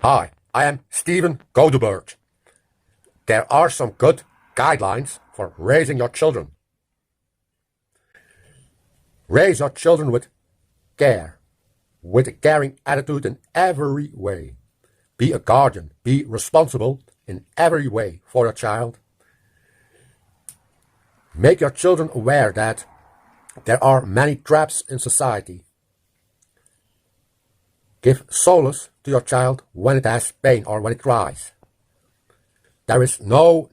Hi, I am Steven Godebert. There are some good guidelines for raising your children. Raise your children with care, with a caring attitude in every way. Be a guardian, be responsible in every way for your child. Make your children aware that there are many traps in society. Give solace to your child when it has pain or when it cries. There is no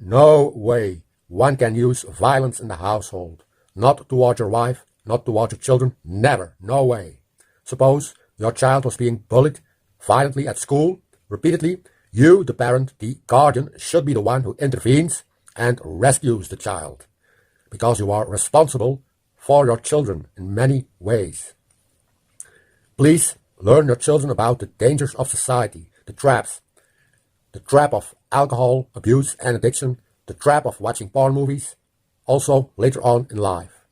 way one can use violence in the household. Not towards your wife, not towards your children, never, no way. Suppose your child was being bullied violently at school, repeatedly. You, the parent, the guardian, should be the one who intervenes and rescues the child. Because you are responsible for your children in many ways. Please learn your children about the dangers of society, the traps. The trap of alcohol abuse and addiction, the trap of watching porn movies, also later on in life.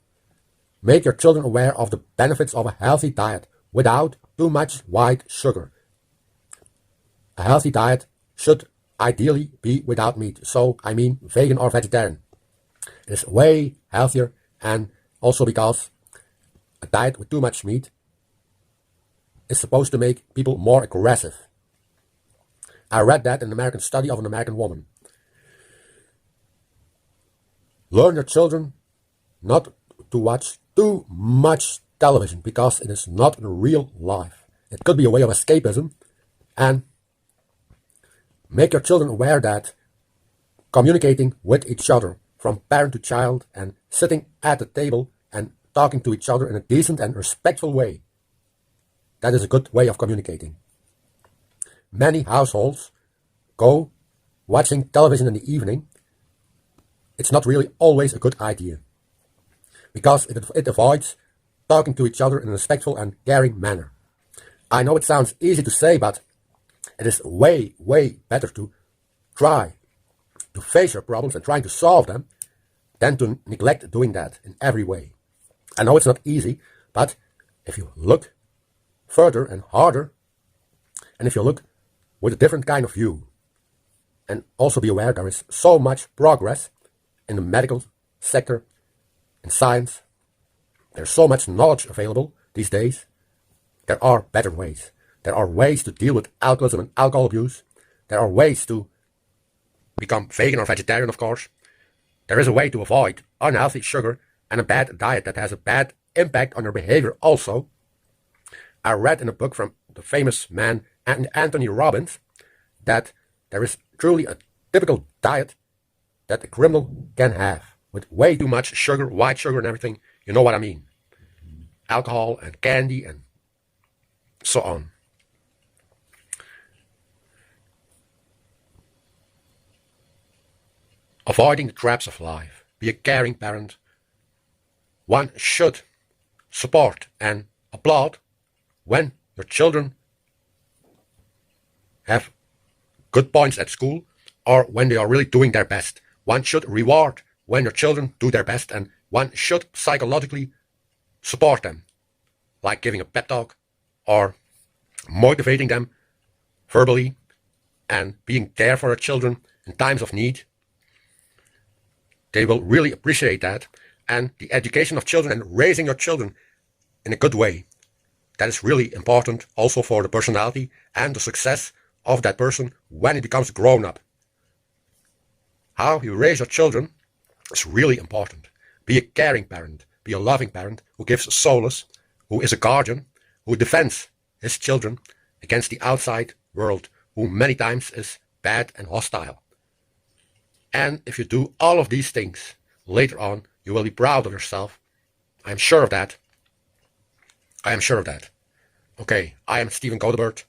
Make your children aware of the benefits of a healthy diet without too much white sugar. A healthy diet should ideally be without meat, so I mean vegan or vegetarian. It is way healthier, and also because a diet with too much meat is supposed to make people more aggressive. I read that in an American study of an American woman. Learn your children not to watch too much television because it is not real life. It could be a way of escapism, and make your children aware that communicating with each other from parent to child and sitting at the table and talking to each other in a decent and respectful way, that is a good way of communicating. Many households go watching television in the evening. It's not really always a good idea because it avoids talking to each other in a respectful and caring manner. I know it sounds easy to say, but it is way better to try to face your problems and trying to solve them than to neglect doing that in every way. I know it's not easy, but if you look further and harder, and if you look with a different kind of view, and also be aware there is so much progress in the medical sector, in science, there's so much knowledge available these days. There are better ways. There are ways to deal with alcoholism and alcohol abuse. There are ways to become vegan or vegetarian, of course. There is a way to avoid unhealthy sugar and a bad diet that has a bad impact on your behavior also. I read in a book from the famous man Anthony Robbins that there is truly a typical diet that a criminal can have with way too much sugar, white sugar and everything. You know what I mean. Alcohol and candy and so on. Avoiding the traps of life. Be a caring parent. One should support and applaud when your children have good points at school or when they are really doing their best. One should reward when your children do their best, and one should psychologically support them, like giving a pep talk or motivating them verbally and being there for your children in times of need. They will really appreciate that, and the education of children and raising your children in a good way, that is really important also for the personality and the success of that person when he becomes grown up. How you raise your children is really important. Be a caring parent, be a loving parent who gives solace, who is a guardian, who defends his children against the outside world, who many times is bad and hostile. And if you do all of these things, later on you will be proud of yourself. I am sure of that. I am sure of that. Okay, I am Steven Godebert.